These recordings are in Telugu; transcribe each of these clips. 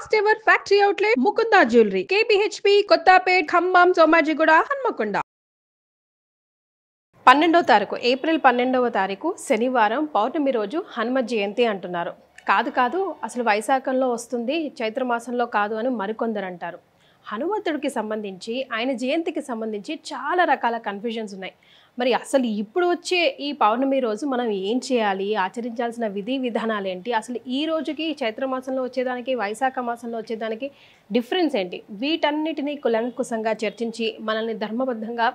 First ever factory outlet Mukunda jewellery KPHB Kothapet Khammam Somajiguda Hanamkonda. 12వ తారీఖు ఏప్రిల్ 12వ తారీఖు శనివారం పౌర్ణమి రోజు హనుమత్ జయంతి అంటున్నారు. కాదు అసలు వైశాఖంలో వస్తుంది, చైత్రమాసంలో కాదు అని మరికొందరు అంటారు. హనుమంతుడికి సంబంధించి ఆయన జయంతికి సంబంధించి చాలా రకాల కన్ఫ్యూజన్స్ ఉన్నాయి. మరి అసలు ఇప్పుడు వచ్చే ఈ పౌర్ణమి రోజు మనం ఏం చేయాలి, ఆచరించాల్సిన విధి విధానాలు ఏంటి, అసలు ఈ రోజుకి చైత్రమాసంలో వచ్చేదానికి వైశాఖ మాసంలో వచ్చేదానికి డిఫరెన్స్ ఏంటి, వీటన్నిటినీ కులంకుశంగా చర్చించి మనల్ని ధర్మబద్ధంగా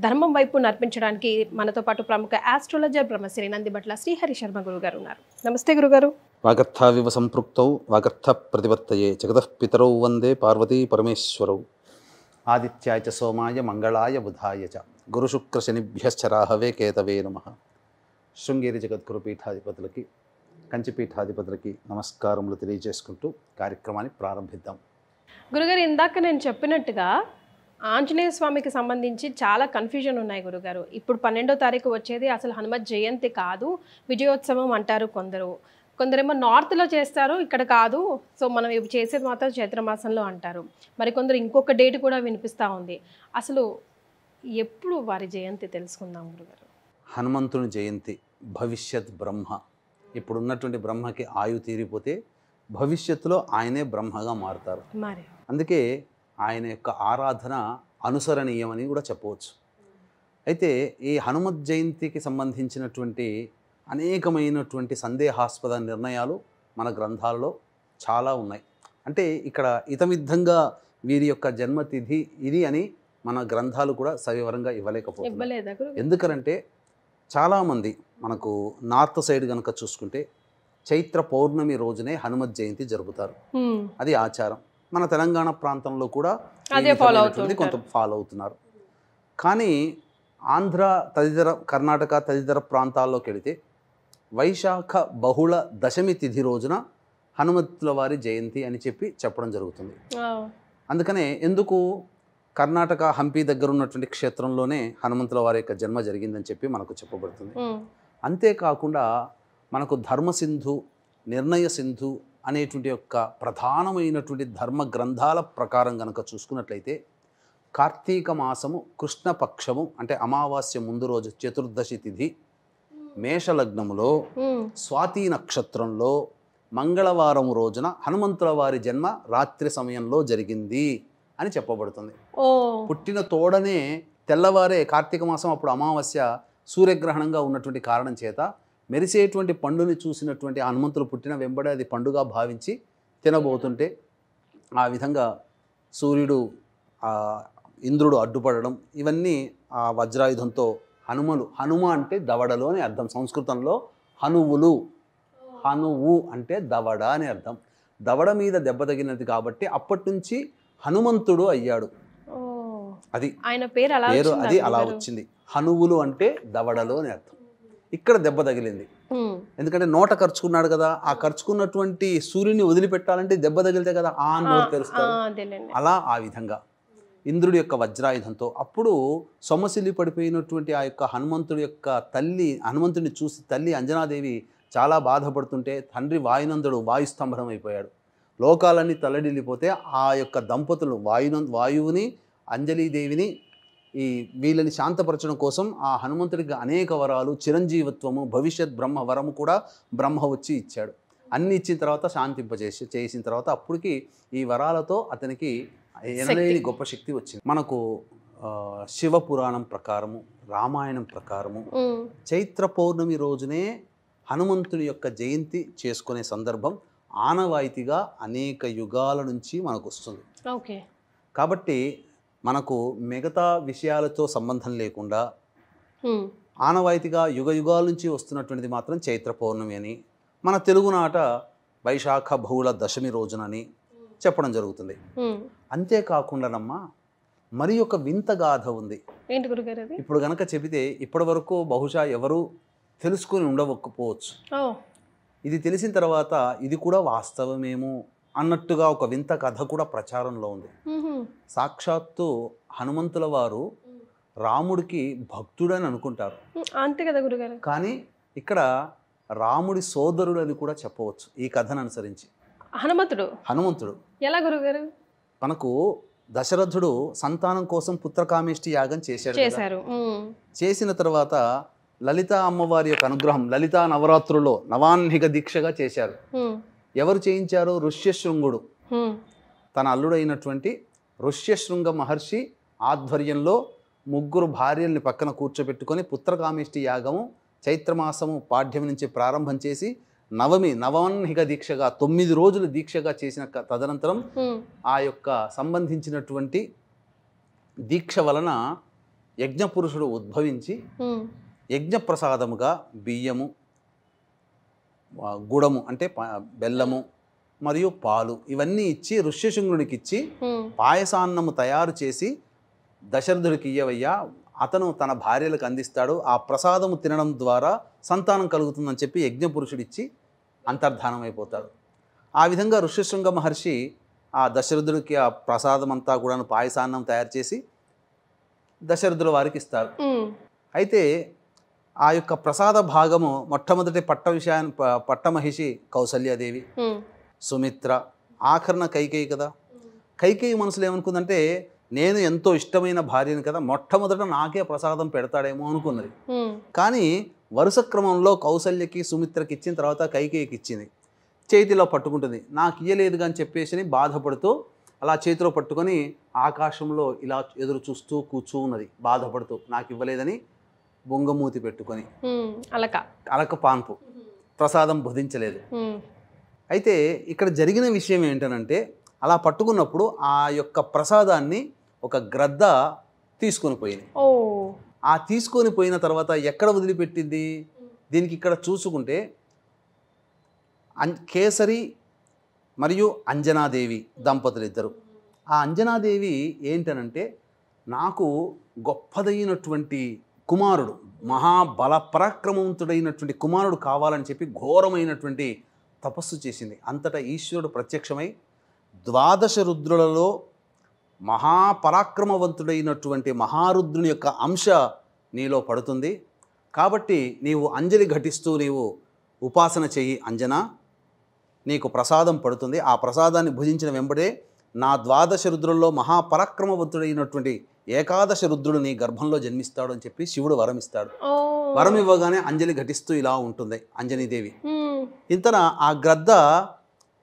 ధర్మం వైపు నడిపించడానికి మనతో పాటు ప్రముఖ ఆస్ట్రాలజర్ బ్రహ్మశ్రీ నందిబట్ల శ్రీహరి శర్మ గురుగారు ఉన్నారు. నమస్తే గురుగారు. వాగర్థావివ సంపృక్తౌ వాగర్థ ప్రతివర్తయే జగతః పితరౌ వందే పార్వతీ పరమేశ్వరౌ ఆదిత్యాయ చ సోమాయ మంగళాయ బుధాయ చ గురుశుక్ర శనిభ్యశ్చ రాహవే కేతవే నమః. శృంగేరి జగద్గురు పీఠాధిపతులకి కంచి పీఠాధిపతులకి నమస్కారములు తెలియజేసుకుంటూ కార్యక్రమాన్ని ప్రారంభిద్దాం. గురుగారు, ఇందాక నేను చెప్పినట్టుగా ఆంజనేయ స్వామికి సంబంధించి చాలా కన్ఫ్యూజన్ ఉన్నాయి గురుగారు. ఇప్పుడు 12వ తారీఖు వచ్చేది అసలు హనుమత్ జయంతి కాదు, విజయోత్సవం అంటారు కొందరేమో నార్త్లో చేస్తారు, ఇక్కడ కాదు, సో మనం ఇవి చేసేది మాత్రం చైత్రమాసంలో అంటారు. మరికొందరు ఇంకొక డేట్ కూడా వినిపిస్తూ ఉంది. అసలు ఎప్పుడు వారి జయంతి తెలుసుకుందాం గురుగారు. హనుమంతుని జయంతి భవిష్యత్ బ్రహ్మ. ఇప్పుడున్నటువంటి బ్రహ్మకి ఆయు తీరిపోతే భవిష్యత్తులో ఆయనే బ్రహ్మగా మారుతారు. మరి అందుకే ఆయన యొక్క ఆరాధన అనుసరణీయమని కూడా చెప్పవచ్చు. అయితే ఈ హనుమత్ జయంతికి సంబంధించినటువంటి అనేకమైనటువంటి సందేహాస్పద నిర్ణయాలు మన గ్రంథాల్లో చాలా ఉన్నాయి. అంటే ఇక్కడ ఇతమిద్ధంగా వీరి యొక్క జన్మతిథి ఇది అని మన గ్రంథాలు కూడా సవివరంగా ఇవ్వలేకపోతున్నాయి. ఎందుకంటే చాలామంది మనకు నార్త్ సైడ్ కనుక చూసుకుంటే చైత్ర పౌర్ణమి రోజునే హనుమత్ జయంతి జరుపుతారు. అది ఆచారం. మన తెలంగాణ ప్రాంతంలో కూడా కొంత ఫాలో అవుతున్నారు. కానీ ఆంధ్ర తదితర కర్ణాటక తదితర ప్రాంతాల్లోకి వెళితే వైశాఖ బహుళ దశమి తిథి రోజున హనుమంతుల వారి జయంతి అని చెప్పడం జరుగుతుంది. అందుకనే ఎందుకు కర్ణాటక హంపి దగ్గర ఉన్నటువంటి క్షేత్రంలోనే హనుమంతుల వారి యొక్క జన్మ జరిగిందని చెప్పి మనకు చెప్పబడుతుంది. అంతేకాకుండా మనకు ధర్మసింధు, నిర్ణయ సింధు అనేటువంటి యొక్క ప్రధానమైనటువంటి ధర్మ గ్రంథాల ప్రకారం కనుక చూసుకున్నట్లయితే కార్తీక మాసము కృష్ణపక్షము అంటే అమావాస్య ముందు రోజు చతుర్దశి తిథి మేషలగ్నములో స్వాతి నక్షత్రంలో మంగళవారం రోజున హనుమంతుల వారి జన్మ రాత్రి సమయంలో జరిగింది అని చెప్పబడుతుంది. పుట్టిన తోడనే తెల్లవారే కార్తీక మాసం అప్పుడు అమావాస్య సూర్యగ్రహణంగా ఉన్నటువంటి కారణం చేత మెరిసేటువంటి పండుని చూసినటువంటి హనుమంతులు పుట్టిన వెంబడే అది పండుగ భావించి తినబోతుంటే ఆ విధంగా సూర్యుడు ఇంద్రుడు అడ్డుపడడం ఇవన్నీ ఆ వజ్రాయుధంతో హనుమ అంటే దవడలు అని అర్థం. సంస్కృతంలో హనువు అంటే దవడ అని అర్థం. దవడ మీద దెబ్బ తగినది కాబట్టి అప్పటి నుంచి హనుమంతుడు అయ్యాడు. అది ఆయన పేరు అది అలా వచ్చింది. హనువులు అంటే దవడలు అని అర్థం. ఇక్కడ దెబ్బ తగిలింది ఎందుకంటే నోట ఖర్చుకున్నాడు కదా, ఆ ఖర్చుకున్నటువంటి సూర్యుని వదిలిపెట్టాలంటే దెబ్బ తగిలితే కదా ఆ నోరు తెరుస్తారు. అలా ఆ విధంగా ఇంద్రుడి యొక్క వజ్రాయుధంతో అప్పుడు సొమ్మసిల్లి పడిపోయినటువంటి ఆ యొక్క హనుమంతుడి యొక్క తల్లి, హనుమంతుడిని చూసి తల్లి అంజనాదేవి చాలా బాధపడుతుంటే తండ్రి వాయునందుడు వాయుస్తంభనం అయిపోయాడు. లోకాలన్నీ తల్లడిల్లిపోతే ఆ యొక్క దంపతులు వాయువుని అంజలీదేవిని వీళ్ళని శాంతపరచడం కోసం ఆ హనుమంతుడికి అనేక వరాలు, చిరంజీవత్వము, భవిష్యత్ బ్రహ్మ వరము కూడా బ్రహ్మ వచ్చి ఇచ్చాడు. అన్ని ఇచ్చిన తర్వాత చేసిన తర్వాత అప్పటికి ఈ వరాలతో అతనికి ఎనలేని గొప్ప శక్తి వచ్చింది. మనకు శివపురాణం ప్రకారము, రామాయణం ప్రకారము చైత్ర పౌర్ణమి రోజునే హనుమంతుని యొక్క జయంతి చేసుకునే సందర్భం ఆనవాయితీగా అనేక యుగాల నుంచి మనకు వస్తుంది. కాబట్టి మనకు మిగతా విషయాలతో సంబంధం లేకుండా ఆనవాయితీగా యుగ యుగాల నుంచి వస్తున్నటువంటిది మాత్రం చైత్ర పౌర్ణమి అని, మన తెలుగునాట వైశాఖ బహుళ దశమి రోజునని చెప్పడం జరుగుతుంది. అంతేకాకుండానమ్మా మరి ఒక వింత గాథ ఉంది. ఇప్పుడు గనక చెబితే ఇప్పటి వరకు బహుశా ఎవరు తెలుసుకుని ఉండకపోవచ్చు. ఇది తెలిసిన తర్వాత ఇది కూడా వాస్తవమేమో అన్నట్టుగా ఒక వింత కథ కూడా ప్రచారంలో ఉంది. సాక్షాత్తు హనుమంతుల వారు రాముడికి భక్తుడని అనుకుంటారు, అంతే కదా గురుగారు. కానీ ఇక్కడ రాముడి సోదరుడు అని కూడా చెప్పవచ్చు ఈ కథను అనుసరించి. హనుమంతుడు ఎలా గురుగారు? మనకు దశరథుడు సంతానం కోసం పుత్రకామేష్టి యాగం చేశారు. చేసిన తర్వాత లలితా అమ్మవారి యొక్క అనుగ్రహం, లలితా నవరాత్రుల్లో నవాన్నిక దీక్షగా చేశారు. ఎవరు చేయించారు? ఋష్యశృంగుడు. తన అల్లుడైనటువంటి ఋష్యశృంగ మహర్షి ఆధ్వర్యంలో 3 భార్యల్ని పక్కన కూర్చోబెట్టుకొని పుత్రకామేష్టి యాగము చైత్రమాసము పాఠ్యం నుంచి ప్రారంభం చేసి నవాన్నిక దీక్షగా 9 రోజులు దీక్షగా చేసిన తదనంతరం ఆ యొక్క సంబంధించినటువంటి దీక్ష వలన యజ్ఞపురుషుడు ఉద్భవించి యజ్ఞప్రసాదముగా బియ్యము, గుడము అంటే బెల్లము మరియు పాలు ఇవన్నీ ఇచ్చి ఋష్యశృంగునికి ఇచ్చి పాయసాన్నము తయారు చేసి దశరథుడికి ఇయ్యవయ్యా, అతను తన భార్యలకు అందిస్తాడు, ఆ ప్రసాదము తినడం ద్వారా సంతానం కలుగుతుందని చెప్పి యజ్ఞపురుషుడిచ్చి అంతర్ధానం అయిపోతాడు. ఆ విధంగా ఋష్యశృంగ మహర్షి ఆ దశరథుడికి ఆ ప్రసాదం అంతా కూడా పాయసాన్నం తయారు చేసి దశరథుల వారికి ఇస్తారు. అయితే ఆ యొక్క ప్రసాద భాగము మొట్టమొదటి పట్టమహిషి కౌసల్యాదేవి, సుమిత్ర, ఆఖరణ కైకేయి కదా. కైకేయి మనసులో ఏమనుకుందంటే నేను ఎంతో ఇష్టమైన భార్యను కదా, మొట్టమొదట నాకే ప్రసాదం పెడతాడేమో అనుకున్నది. కానీ వరుస క్రమంలో కౌసల్యకి సుమిత్రకి ఇచ్చిన తర్వాత కైకేయికి ఇచ్చింది. చేతిలో పట్టుకుంటుంది, నాకు ఇయ్యలేదు అని చెప్పేసి బాధపడుతూ అలా చేతిలో పట్టుకొని ఆకాశంలో ఇలా ఎదురు చూస్తూ కూర్చున్నది, బాధపడుతూ నాకు ఇవ్వలేదని బొంగమూతి పెట్టుకొని అలక పాన్పు ప్రసాదం భుజించలేదు. అయితే ఇక్కడ జరిగిన విషయం ఏంటనంటే అలా పట్టుకున్నప్పుడు ఆ యొక్క ప్రసాదాన్ని ఒక గ్రద్ద తీసుకొని పోయింది. ఆ తీసుకొని పోయిన తర్వాత ఎక్కడ వదిలిపెట్టింది? దీనికి ఇక్కడ చూసుకుంటే కేసరి మరియు అంజనాదేవి దంపతులు ఇద్దరు. ఆ అంజనాదేవి ఏంటనంటే నాకు గొప్పదైనటువంటి కుమారుడు, మహాబల పరాక్రమవంతుడైనటువంటి కుమారుడు కావాలని చెప్పి ఘోరమైనటువంటి తపస్సు చేసింది. అంతటా ఈశ్వరుడు ప్రత్యక్షమై 12 రుద్రులలో మహాపరాక్రమవంతుడైనటువంటి మహారుద్రుని యొక్క అంశ నీలో పడుతుంది, కాబట్టి నీవు అంజలి ఘటిస్తూ నీవు ఉపాసన చెయ్యి అంజనా, నీకు ప్రసాదం పడుతుంది. ఆ ప్రసాదాన్ని భుజించిన వెంబడే నా 12 రుద్రుల్లో మహాపరాక్రమవంతుడైనటువంటి 11 రుద్రుడు నీ గర్భంలో జన్మిస్తాడు అని చెప్పి శివుడు వరం ఇస్తాడు. వరం ఇవ్వగానే అంజలి ఘటిస్తూ ఇలా ఉంటుంది అంజనీదేవి. ఇంతన ఆ గ్రద్ద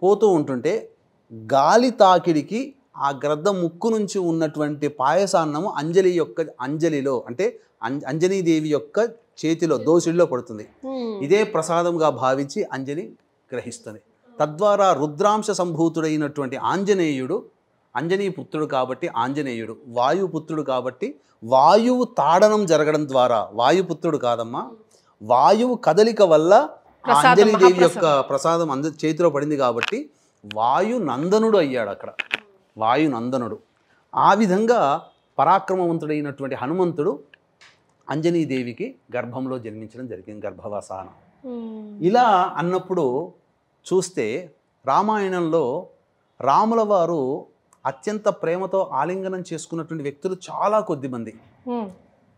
పోతూ ఉంటుంటే గాలి తాకిడికి ఆ గ్రద్ద ముక్కు నుంచి ఉన్నటువంటి పాయసాన్నము అంజలిలో అంటే అంజనీదేవి యొక్క చేతిలో దోసిడిలో పడుతుంది. ఇదే ప్రసాదంగా భావించి అంజలి గ్రహిస్తుంది. తద్వారా రుద్రాంశ సంభూతుడైనటువంటి ఆంజనేయుడు, అంజనీ పుత్రుడు కాబట్టి ఆంజనేయుడు, వాయుపుత్రుడు కాబట్టి వాయువు తాడనం జరగడం ద్వారా, వాయుపుత్రుడు కాదమ్మా, వాయువు కదలిక వల్ల అంజనీదేవి యొక్క ప్రసాదం చేతిలో పడింది కాబట్టి వాయునందనుడు అయ్యాడు. అక్కడ వాయునందనుడు. ఆ విధంగా పరాక్రమవంతుడైనటువంటి హనుమంతుడు అంజనీదేవికి గర్భంలో జన్మించడం జరిగింది, గర్భవసానం. ఇలా అన్నప్పుడు చూస్తే రామాయణంలో రాముల వారు అత్యంత ప్రేమతో ఆలింగనం చేసుకున్నటువంటి వ్యక్తులు చాలా కొద్దిమంది.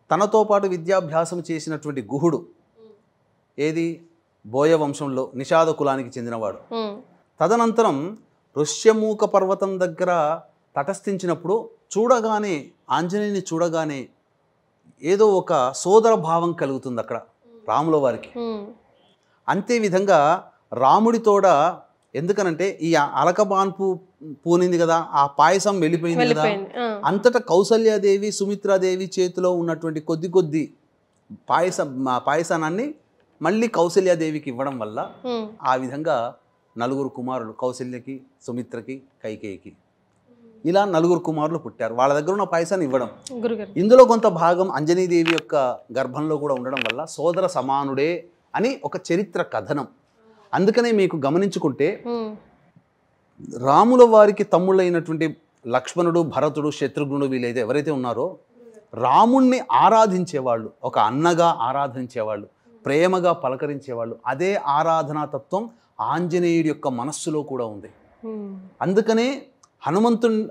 తనతో పాటు విద్యాభ్యాసం చేసినటువంటి గుహుడు, ఏది బోయ వంశంలో నిషాద కులానికి చెందినవాడు. తదనంతరం ఋష్యమూక పర్వతం దగ్గర తటస్థించినప్పుడు చూడగానే ఆంజనేయుని చూడగానే ఏదో ఒక సోదర భావం కలుగుతుంది అక్కడ రాముల వారికి. అంతే విధంగా రాముడితోడ, ఎందుకనంటే ఈ అలకబాన్పు పూనింది కదా, ఆ పాయసం వెళ్ళిపోయింది కదా, అంతటా కౌసల్యాదేవి సుమిత్రాదేవి చేతిలో ఉన్నటువంటి కొద్ది పాయసానాన్ని మళ్ళీ కౌసల్యాదేవికి ఇవ్వడం వల్ల ఆ విధంగా 4 కుమారులు, కౌసల్యకి, సుమిత్రకి, కైకేయికి, ఇలా 4 కుమారులు పుట్టారు. వాళ్ళ దగ్గర ఉన్న పాయసాన్ని ఇవ్వడం, ఇందులో కొంత భాగం అంజనీదేవి యొక్క గర్భంలో కూడా ఉండడం వల్ల సోదర సమానుడే అని ఒక చరిత్ర కథనం. అందుకనే మీకు గమనించుకుంటే రాముల వారికి తమ్ముళ్ళైనటువంటి లక్ష్మణుడు, భరతుడు, శత్రుఘ్నుడు వీళ్ళైతే ఎవరైతే ఉన్నారో రాముణ్ణి ఆరాధించేవాళ్ళు, ఒక అన్నగా ఆరాధించేవాళ్ళు, ప్రేమగా పలకరించేవాళ్ళు. అదే ఆరాధనా తత్వం ఆంజనేయుడి యొక్క మనస్సులో కూడా ఉంది. అందుకనే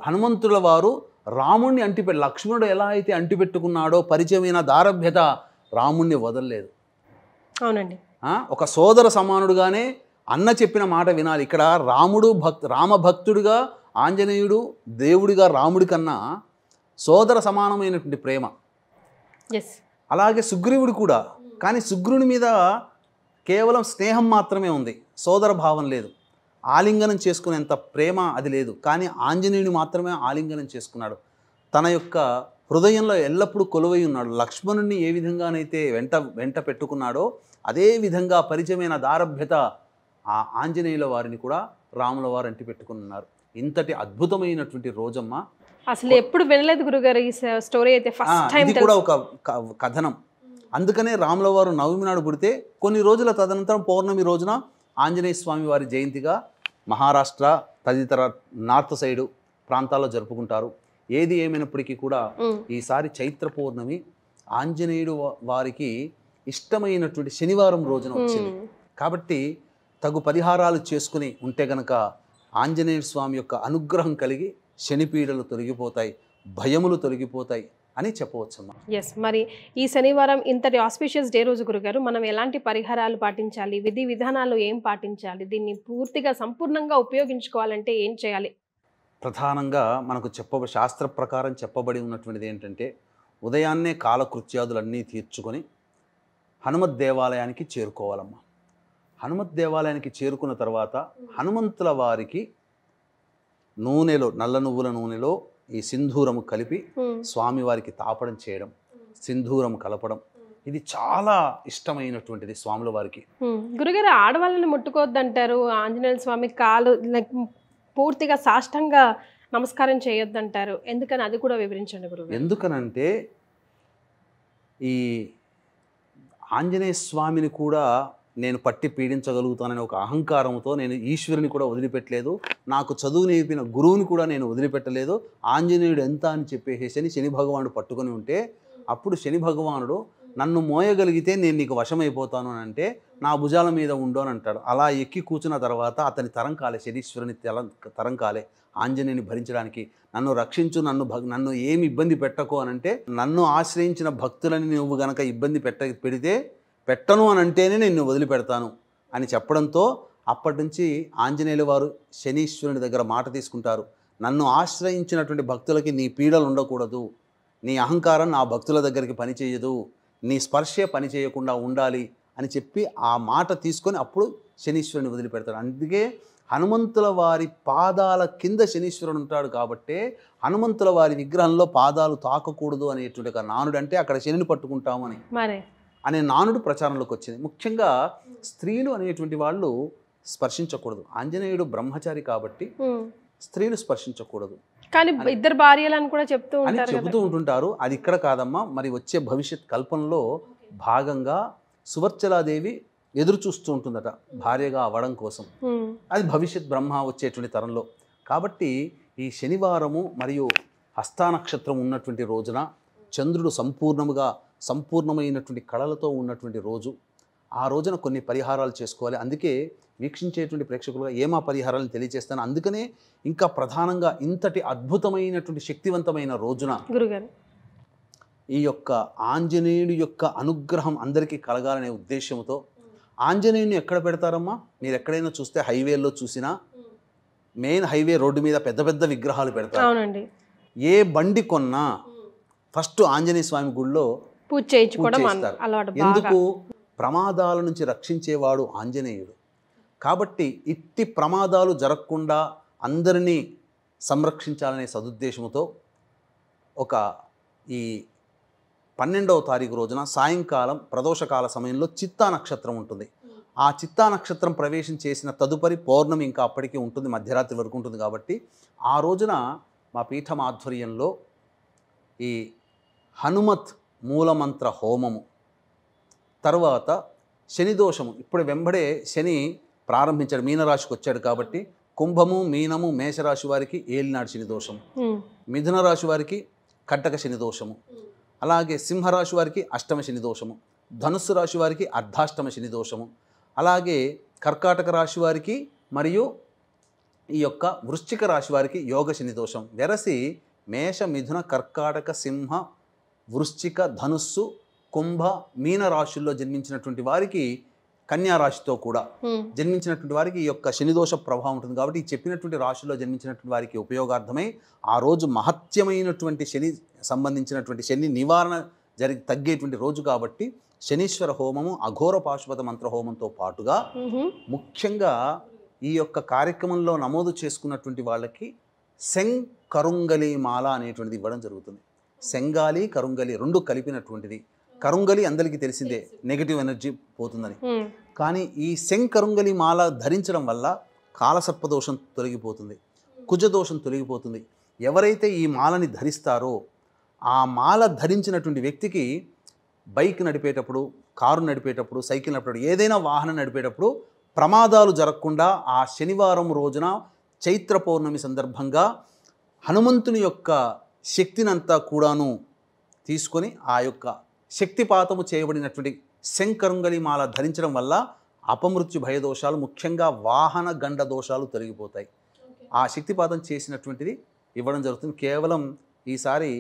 హనుమంతుల వారు రాముణ్ణి లక్ష్మణుడు ఎలా అయితే అంటిపెట్టుకున్నాడో పరిచయమైన దారభ్యత రాముణ్ణి వదలలేదు. అవునండి. ఒక సోదర సమానుడుగానే అన్న చెప్పిన మాట వినాలి. ఇక్కడ రామభక్తుడిగా ఆంజనేయుడు దేవుడిగా రాముడి కన్నా సోదర సమానమైనటువంటి ప్రేమ. అలాగే సుగ్రీవుడు కూడా, కానీ సుగ్రీవుని మీద కేవలం స్నేహం మాత్రమే ఉంది, సోదర భావం లేదు, ఆలింగనం చేసుకునేంత ప్రేమ అది లేదు. కానీ ఆంజనేయుని మాత్రమే ఆలింగనం చేసుకున్నాడు. తన యొక్క హృదయంలో ఎల్లప్పుడూ కొలువై ఉన్నాడు. లక్ష్మణుని ఏ విధంగానైతే వెంట పెట్టుకున్నాడో అదే విధంగా పరిచయమైన దారభ్యత ఆ ఆంజనేయుల వారిని కూడా రాముల వారు అంటి పెట్టుకున్నారు. ఇంతటి అద్భుతమైనటువంటి రోజమ్మ. అసలు ఎప్పుడు వినలేదు గురుగారు ఈ స్టోరీ అయితే, ఫస్ట్ టైం. ఇది కూడా ఒక కథనం. అందుకనే రాముల వారు నవమి నాడు పుడితే కొన్ని రోజుల తదనంతరం పౌర్ణమి రోజున ఆంజనేయ స్వామి వారి జయంతిగా మహారాష్ట్ర తదితర నార్త్ సైడు ప్రాంతాల్లో జరుపుకుంటారు. ఏది ఏమైనప్పటికీ కూడా ఈసారి చైత్ర పౌర్ణమి ఆంజనేయుడు వారికి ఇష్టమైనటువంటి శనివారం రోజున వచ్చింది కాబట్టి తగు పరిహారాలు చేసుకుని ఉంటే గనక ఆంజనేయ స్వామి యొక్క అనుగ్రహం కలిగి శనిపీడలు తొలగిపోతాయి, భయములు తొలగిపోతాయి అని చెప్పవచ్చమ్మా. ఎస్, మరి ఈ శనివారం ఇంతటి ఆస్పిషియస్ డే రోజు గురుగారు మనం ఎలాంటి పరిహారాలు పాటించాలి, విధి విధానాలు ఏం పాటించాలి, దీన్ని పూర్తిగా సంపూర్ణంగా ఉపయోగించుకోవాలంటే ఏం చేయాలి? ప్రధానంగా మనకు శాస్త్ర ప్రకారం చెప్పబడి ఉన్నటువంటిది ఏంటంటే ఉదయాన్నే కాలకృత్యాదులన్నీ తీర్చుకొని హనుమత్ దేవాలయానికి చేరుకోవాలమ్మా. హనుమత్ దేవాలయానికి చేరుకున్న తర్వాత హనుమంతుల వారికి నూనెలో, నల్ల నువ్వుల నూనెలో ఈ సింధూరము కలిపి స్వామివారికి తాపడం చేయడం, సింధూరం కలపడం, ఇది చాలా ఇష్టమైనటువంటిది స్వాముల వారికి. గురుగారు, ఆడవాళ్ళని ముట్టుకోవద్దంటారు, ఆంజనేయ స్వామి కాలు పూర్తిగా సాష్టంగా నమస్కారం చేయొద్దంటారు, ఎందుకని అది కూడా వివరించండి గురుగారు. ఎందుకనంటే ఈ ఆంజనేయ స్వామిని కూడా నేను పట్టి పీడించగలుగుతానని ఒక అహంకారంతో నేను ఈశ్వరుని కూడా వదిలిపెట్టలేదు, నాకు చదువు నేర్పిన గురువుని కూడా నేను వదిలిపెట్టలేదు, ఆంజనేయుడు ఎంత అని చెప్పేసి శని భగవానుడు పట్టుకొని ఉంటే అప్పుడు శని భగవానుడు నన్ను మోయగలిగితే నేను నీకు వశమైపోతాను అని అంటే నా భుజాల మీద ఉండు అని అంటాడు. అలా ఎక్కి కూర్చున్న తర్వాత అతని తరం కాలే, శనీశ్వరుని తరం కాలే ఆంజనేయుని భరించడానికి. నన్ను రక్షించు, నన్ను ఏమి ఇబ్బంది పెట్టకో అని అంటే, నన్ను ఆశ్రయించిన భక్తులని నువ్వు గనక ఇబ్బంది పెడితే పెట్టను అని అంటేనే నేను వదిలిపెడతాను అని చెప్పడంతో అప్పటి నుంచి ఆంజనేయుల వారు శనీశ్వరుని దగ్గర మాట తీసుకుంటారు. నన్ను ఆశ్రయించినటువంటి భక్తులకి నీ పీడలు ఉండకూడదు, నీ అహంకారం నా భక్తుల దగ్గరికి పనిచేయదు, నీ స్పర్శే పని చేయకుండా ఉండాలి అని చెప్పి ఆ మాట తీసుకొని అప్పుడు శనీశ్వరుని వదిలిపెడతాడు. అందుకే హనుమంతుల వారి పాదాల కింద శనీశ్వరుడు ఉంటాడు కాబట్టి హనుమంతుల వారి విగ్రహంలో పాదాలు తాకకూడదు అనేటువంటి ఒక నానుడు, అంటే అక్కడ శనిని పట్టుకుంటామని అనే నానుడు ప్రచారంలోకి వచ్చింది. ముఖ్యంగా స్త్రీలు అనేటువంటి వాళ్ళు స్పర్శించకూడదు. ఆంజనేయుడు బ్రహ్మచారి కాబట్టి స్త్రీలు స్పర్శించకూడదు, కానీ ఇద్దరు భార్యలను కూడా చెబుతూ ఉంటుంటారు. అది ఇక్కడ కాదమ్మా, మరి వచ్చే భవిష్యత్ కల్పనలో భాగంగా సువర్చలాదేవి ఎదురు చూస్తూ ఉంటుందట భార్యగా అవ్వడం కోసం, అది భవిష్యత్ బ్రహ్మ వచ్చేటువంటి తరంలో. కాబట్టి ఈ శనివారము మరియు హస్తా నక్షత్రం ఉన్నటువంటి రోజున చంద్రుడు సంపూర్ణమైనటువంటి కళలతో ఉన్నటువంటి రోజు, ఆ రోజున కొన్ని పరిహారాలు చేసుకోవాలి. అందుకే వీక్షించేటువంటి ప్రేక్షకులుగా ఏమా పరిహారాలను తెలియజేస్తాను. అందుకనే ఇంకా ప్రధానంగా ఇంతటి అద్భుతమైనటువంటి శక్తివంతమైన రోజున ఈ యొక్క ఆంజనేయుడి యొక్క అనుగ్రహం అందరికీ కలగాలనే ఉద్దేశంతో ఆంజనేయుని ఎక్కడ పెడతారమ్మా? మీరు ఎక్కడైనా చూస్తే హైవేల్లో చూసినా మెయిన్ హైవే రోడ్డు మీద పెద్ద పెద్ద విగ్రహాలు పెడతారు. ఏ బండి కొన్నా ఫస్ట్ ఆంజనేయ స్వామి గుడిలో పూజ చేస్తారు. ఎందుకు? ప్రమాదాల నుంచి రక్షించేవాడు ఆంజనేయుడు కాబట్టి ఇట్టి ప్రమాదాలు జరగకుండా అందరినీ సంరక్షించాలనే సదుద్దేశంతో ఈ 12వ తారీఖు రోజున సాయంకాలం ప్రదోషకాల సమయంలో చిత్తా నక్షత్రం ఉంటుంది. ఆ చిత్తా నక్షత్రం ప్రవేశం చేసిన తదుపరి పౌర్ణమి ఇంకా అప్పటికే ఉంటుంది, మధ్యరాత్రి వరకు ఉంటుంది. కాబట్టి ఆ రోజున మా పీఠం ఆధ్వర్యంలో ఈ హనుమత్ మూలమంత్ర హోమము, తర్వాత శని దోషము, ఇప్పుడు వెంబడే శని ప్రారంభించాడు, మీనరాశికి వచ్చాడు కాబట్టి కుంభము, మీనము, మేషరాశి వారికి ఏలినాడు శని దోషము, మిథున రాశి వారికి కట్టక శని దోషము, అలాగే సింహరాశి వారికి అష్టమ శని దోషము, ధనుస్సు రాశి వారికి అర్ధాష్టమ శని దోషము, అలాగే కర్కాటక రాశి వారికి మరియు ఈ యొక్క వృశ్చిక రాశి వారికి యోగ శని దోషం. వెరసి మేష, మిథున, కర్కాటక, సింహ, వృశ్చిక, ధనుస్సు, కుంభ, మీన రాశుల్లో జన్మించినటువంటి వారికి కన్యా రాశితో కూడా జన్మించినటువంటి వారికి ఈ యొక్క శనిదోష ప్రభావం ఉంటుంది. కాబట్టి ఈ చెప్పినటువంటి రాశిలో జన్మించినటువంటి వారికి ఉపయోగార్థమై ఆ రోజు మహత్యమైనటువంటి శని సంబంధించినటువంటి శని నివారణ తగ్గేటువంటి రోజు కాబట్టి శనీశ్వర హోమము, అఘోర పాశుపత మంత్ర హోమంతో పాటుగా ముఖ్యంగా ఈ యొక్క కార్యక్రమంలో నమోదు చేసుకున్నటువంటి వాళ్ళకి సెంగ్ కరుంగలి మాల అనేటువంటిది ఇవ్వడం జరుగుతుంది. సెంగాలి కరుంగలి రెండు కలిపినటువంటిది. కరుంగలి అందరికీ తెలిసిందే, నెగిటివ్ ఎనర్జీ పోతుందని. కానీ ఈ సెంగ్ కరుంగలి మాల ధరించడం వల్ల కాలసర్పదోషం తొలగిపోతుంది, కుజదోషం తొలగిపోతుంది. ఎవరైతే ఈ మాలని ధరిస్తారో ఆ మాల ధరించినటువంటి వ్యక్తికి బైక్ నడిపేటప్పుడు, కారు నడిపేటప్పుడు, సైకిల్ నడిపేటప్పుడు, ఏదైనా వాహనం నడిపేటప్పుడు ప్రమాదాలు జరగకుండా ఆ శనివారం రోజున చైత్ర పౌర్ణమి సందర్భంగా హనుమంతుని యొక్క శక్తినంతా కూడాను తీసుకొని ఆ యొక్క శక్తిపాతము చేయబడినటువంటి శంకరుంగలి మాల ధరించడం వల్ల అపమృత్యు భయదోషాలు, ముఖ్యంగా వాహన గండ దోషాలు తొలగిపోతాయి. ఆ శక్తిపాతం చేసినటువంటిది ఇవ్వడం జరుగుతుంది. కేవలం ఈసారి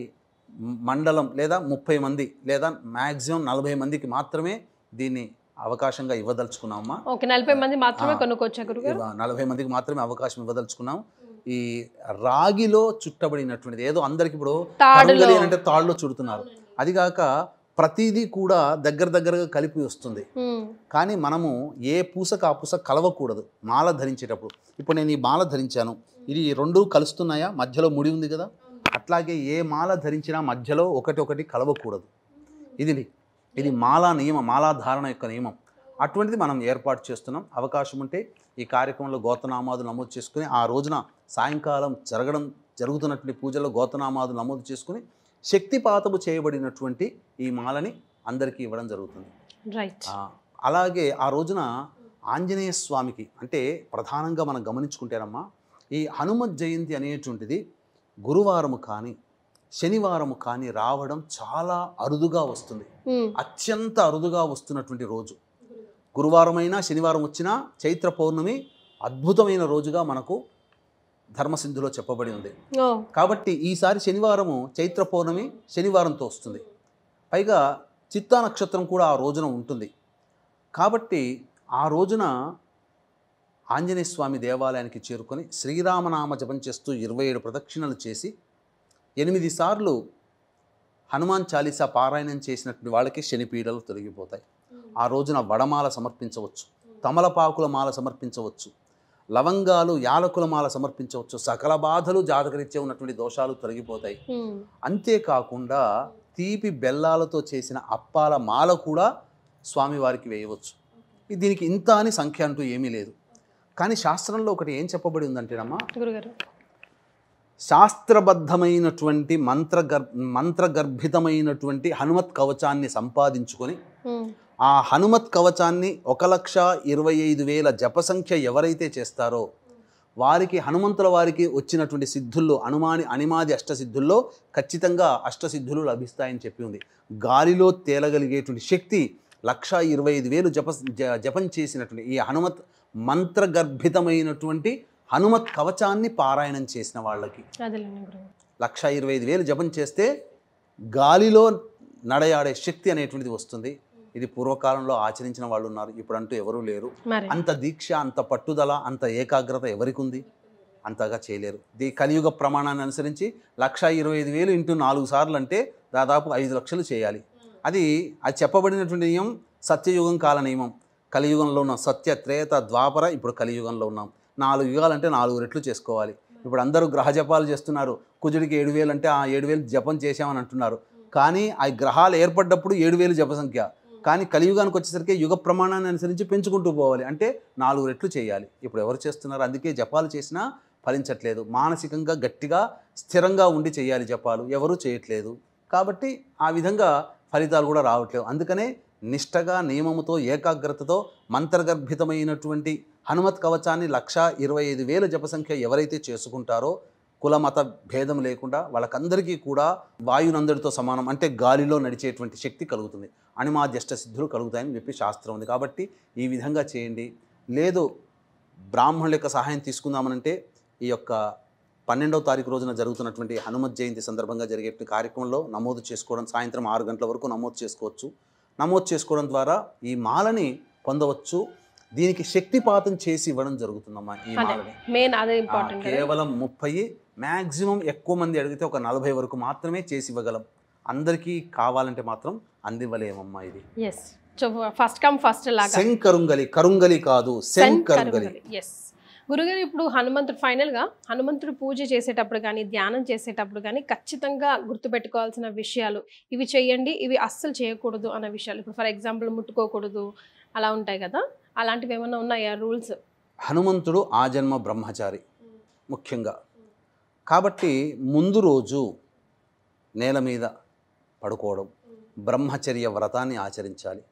మండలం లేదా 30 మంది లేదా మ్యాక్సిమం 40 మందికి మాత్రమే దీన్ని అవకాశంగా ఇవ్వదలుచుకున్నామా. 40 మంది మాత్రమే కొనుక్కోవచ్చా గురుగారు? 40 మందికి మాత్రమే అవకాశం ఇవ్వదలుచుకున్నాం. ఈ రాగిలో చుట్టబడినటువంటిది ఏదో అందరికి ఇప్పుడు కరుంగలి అంటే తాళ్ళలో చుడుతున్నారు, అదిగాక ప్రతిదీ కూడా దగ్గరగా కలిపి వస్తుంది. కానీ మనము ఏ పూసకు ఆ పూస కలవకూడదు మాల ధరించేటప్పుడు. ఇప్పుడు నేను ఈ మాల ధరించాను, ఇది రెండు కలుస్తున్నాయా? మధ్యలో ముడి ఉంది కదా. అట్లాగే ఏ మాల ధరించినా మధ్యలో ఒకటి కలవకూడదు. ఇది మాలా నియమం, మాలాధారణ యొక్క నియమం. అటువంటిది మనం ఏర్పాటు చేస్తున్నాం. అవకాశం ఉంటే ఈ కార్యక్రమంలో గోత్రనామాదులు నమోదు చేసుకుని ఆ రోజున సాయంకాలం జరుగుతున్నటువంటి పూజల్లో గోత్రనామాదులు నమోదు చేసుకుని శక్తిపాతము చేయబడినటువంటి ఈ మాలని అందరికీ ఇవ్వడం జరుగుతుంది. అలాగే ఆ రోజున ఆంజనేయ స్వామికి అంటే ప్రధానంగా మనం గమనించుకుంటేనమ్మా, ఈ హనుమత్ జయంతి అనేటువంటిది గురువారము కానీ శనివారము కానీ రావడం చాలా అరుదుగా వస్తుంది. అత్యంత అరుదుగా వస్తున్నటువంటి రోజు గురువారమైనా శనివారం వచ్చినా చైత్ర పౌర్ణమి అద్భుతమైన రోజుగా మనకు ధర్మసింధులో చెప్పబడి ఉంది. కాబట్టి ఈసారి శనివారము చైత్ర పౌర్ణమి శనివారంతో వస్తుంది. పైగా చిత్తా నక్షత్రం కూడా ఆ రోజున ఉంటుంది. కాబట్టి ఆ రోజున ఆంజనేయ స్వామి దేవాలయానికి చేరుకొని శ్రీరామనామ జపం చేస్తూ 27 ప్రదక్షిణలు చేసి 8 సార్లు హనుమాన్ చాలీసా పారాయణం చేసినటువంటి వాళ్ళకి శనిపీడలు తొలగిపోతాయి. ఆ రోజున వడమాల సమర్పించవచ్చు, తమలపాకుల మాల సమర్పించవచ్చు, లవంగాలు యాలకుల మాల సమర్పించవచ్చు. సకల బాధలు జాతకరీత్యా ఉన్నటువంటి దోషాలు తొలగిపోతాయి. అంతేకాకుండా తీపి బెల్లాలతో చేసిన అప్పాల మాల కూడా స్వామివారికి వేయవచ్చు. దీనికి ఇంత అని సంఖ్య అంటూ ఏమీ లేదు. కానీ శాస్త్రంలో ఒకటి ఏం చెప్పబడి ఉందంటేనమ్మా, శాస్త్రబద్ధమైనటువంటి మంత్రగర్భితమైనటువంటి హనుమత్ కవచాన్ని సంపాదించుకొని ఆ హనుమత్ కవచాన్ని 1,25,000 జప సంఖ్య ఎవరైతే చేస్తారో వారికి హనుమంతుల వారికి వచ్చినటువంటి సిద్ధుల్లో అనిమాది అష్టసిద్ధుల్లో ఖచ్చితంగా అష్టసిద్ధులు లభిస్తాయని చెప్పి ఉంది. గాలిలో తేలగలిగేటువంటి శక్తి 1,25,000 జపం చేసినటువంటి ఈ హనుమత్ మంత్రగర్భితమైనటువంటి హనుమత్ కవచాన్ని పారాయణం చేసిన వాళ్ళకి 1,25,000 జపం చేస్తే గాలిలో నడయాడే శక్తి అనేటువంటిది వస్తుంది. ఇది పూర్వకాలంలో ఆచరించిన వాళ్ళు ఉన్నారు, ఇప్పుడంటూ ఎవరూ లేరు. అంత దీక్ష, అంత పట్టుదల, అంత ఏకాగ్రత ఎవరికి ఉంది? అంతగా చేయలేరు. కలియుగ ప్రమాణాన్ని అనుసరించి 1,25,000 ఇంటూ 4 సార్లు అంటే దాదాపు 5 లక్షలు చేయాలి. అది చెప్పబడినటువంటి నియమం సత్యయుగం కాల నియమం. కలియుగంలో ఉన్నాం, సత్య త్రేత ద్వాపర, ఇప్పుడు కలియుగంలో ఉన్నాం. 4 యుగాలంటే 4 రెట్లు చేసుకోవాలి. ఇప్పుడు అందరూ గ్రహ జపాలు చేస్తున్నారు. కుజుడికి 7,000 అంటే ఆ 7,000 జపం చేశామని అంటున్నారు. కానీ ఆ గ్రహాలు ఏర్పడ్డప్పుడు 7,000 జప సంఖ్య. కానీ కలియుగానికి వచ్చేసరికి యుగ ప్రమాణాన్ని అనుసరించి పెంచుకుంటూ పోవాలి, అంటే 4 రెట్లు చేయాలి. ఇప్పుడు ఎవరు చేస్తున్నారు? అందుకే జపాలు చేసినా ఫలించట్లేదు. మానసికంగా గట్టిగా స్థిరంగా ఉండి చేయాలి జపాలు, ఎవరూ చేయట్లేదు. కాబట్టి ఆ విధంగా ఫలితాలు కూడా రావట్లేదు. అందుకనే నిష్టగా, నియమముతో, ఏకాగ్రతతో మంత్రగర్భితమైనటువంటి హనుమత్ కవచాన్ని 1,25,000 జప సంఖ్య ఎవరైతే చేసుకుంటారో కుల మత భేదం లేకుండా వాళ్ళకందరికీ కూడా వాయునందరితో సమానం, అంటే గాలిలో నడిచేటువంటి శక్తి కలుగుతుంది, అనిమాద్యష్ట సిద్ధులు కలుగుతాయని చెప్పి శాస్త్రం ఉంది. కాబట్టి ఈ విధంగా చేయండి. లేదు బ్రాహ్మణుల యొక్క సహాయం తీసుకుందామనంటే ఈ యొక్క 12వ తారీఖు రోజున జరుగుతున్నటువంటి హనుమత్ జయంతి సందర్భంగా జరిగే కార్యక్రమంలో నమోదు చేసుకోవడం, సాయంత్రం 6 గంటల వరకు నమోదు చేసుకోవచ్చు. నమోదు చేసుకోవడం ద్వారా ఈ మాలని పొందవచ్చు. దీనికి శక్తిపాతం చేసి ఇవ్వడం జరుగుతుందమ్మా ఈ మాలని. మెయిన్ అదే ఇంపార్టెంట్. కేవలం 30, మ్యాక్సిమం ఎక్కువ మంది అడిగితే ఒక 40 వరకు మాత్రమే చేసి ఇవ్వగలం. అందరికీ కావాలంటే మాత్రం అందివ్వలేమమ్మా ఇది. ఫస్ట్ కమ్ ఫస్ట్ లాగా. శంకరుంగలి, కరుంగలి కాదు, శంకరుంగలి. గురుగారు, ఇప్పుడు హనుమంతుడు ఫైనల్గా హనుమంతుడు పూజ చేసేటప్పుడు కానీ ధ్యానం చేసేటప్పుడు కానీ ఖచ్చితంగా గుర్తుపెట్టుకోవాల్సిన విషయాలు ఇవి చేయండి, ఇవి అస్సలు చేయకూడదు అన్న విషయాలు. ఇప్పుడు ఫర్ ఎగ్జాంపుల్ ముట్టుకోకూడదు అలా ఉంటాయి కదా, అలాంటివి ఏమైనా ఉన్నాయా రూల్స్? హనుమంతుడు ఆజన్మ బ్రహ్మచారి ముఖ్యంగా, కాబట్టి ముందు రోజు నేల మీద పడుకోవడం, బ్రహ్మచర్య వ్రతాన్ని ఆచరించాలి.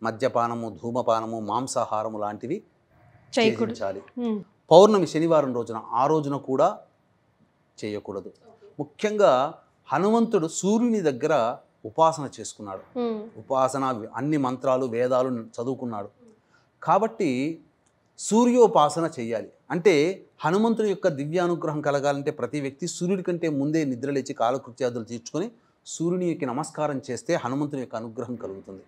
మద్యపానము, ధూమపానము, మాంసాహారము లాంటివి చేయించాలి. పౌర్ణమి శనివారం రోజున, ఆ రోజున కూడా చేయకూడదు. ముఖ్యంగా హనుమంతుడు సూర్యుని దగ్గర ఉపాసన చేసుకున్నాడు. ఉపాసన అన్ని మంత్రాలు వేదాలు చదువుకున్నాడు. కాబట్టి సూర్యోపాసన చెయ్యాలి. అంటే హనుమంతుని యొక్క దివ్యానుగ్రహం కలగాలంటే ప్రతి వ్యక్తి సూర్యుడి కంటే ముందే నిద్రలేచి కాలకృత్యాదులు తీర్చుకొని సూర్యునికి నమస్కారం చేస్తే హనుమంతుని యొక్క అనుగ్రహం కలుగుతుంది.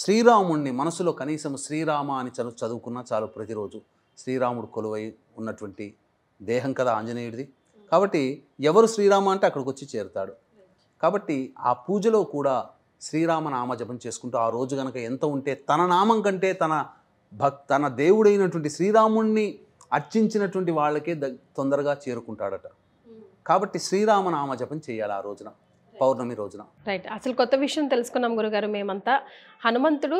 శ్రీరాముడిని మనసులో కనీసం శ్రీరామ అని చదువుకున్నా చాలు. ప్రతిరోజు శ్రీరాముడు కొలువై ఉన్నటువంటి దేహం కదా ఆంజనేయుడిది. కాబట్టి ఎవరు శ్రీరామ అంటే అక్కడికి వచ్చి చేరుతాడు. కాబట్టి ఆ పూజలో కూడా శ్రీరామ నామ జపం చేసుకుంటూ ఆ రోజు కనుక ఎంత ఉంటే తన నామం కంటే తన దేవుడైనటువంటి శ్రీరాముణ్ణి అర్చించినటువంటి వాళ్ళకే తొందరగా చేరుకుంటాడట. కాబట్టి శ్రీరామ నామ జపం చేయాలి ఆ రోజున, పౌర్ణమి రోజున. రైట్. అసలు కొత్త విషయం తెలుసుకున్నాం గురుగారు మేమంతా. హనుమంతుడు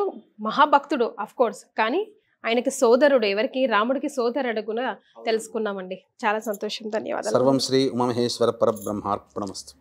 మహాభక్తుడు అఫ్ కోర్స్, కానీ ఆయనకి సోదరుడు, ఎవరికి రాముడికి సోదరుడు కూడా తెలుసుకున్నామండి. చాలా సంతోషం, ధన్యవాదాలు. సర్వం శ్రీ ఉమామహేశ్వర పరబ్రహ్మార్పణమస్తు.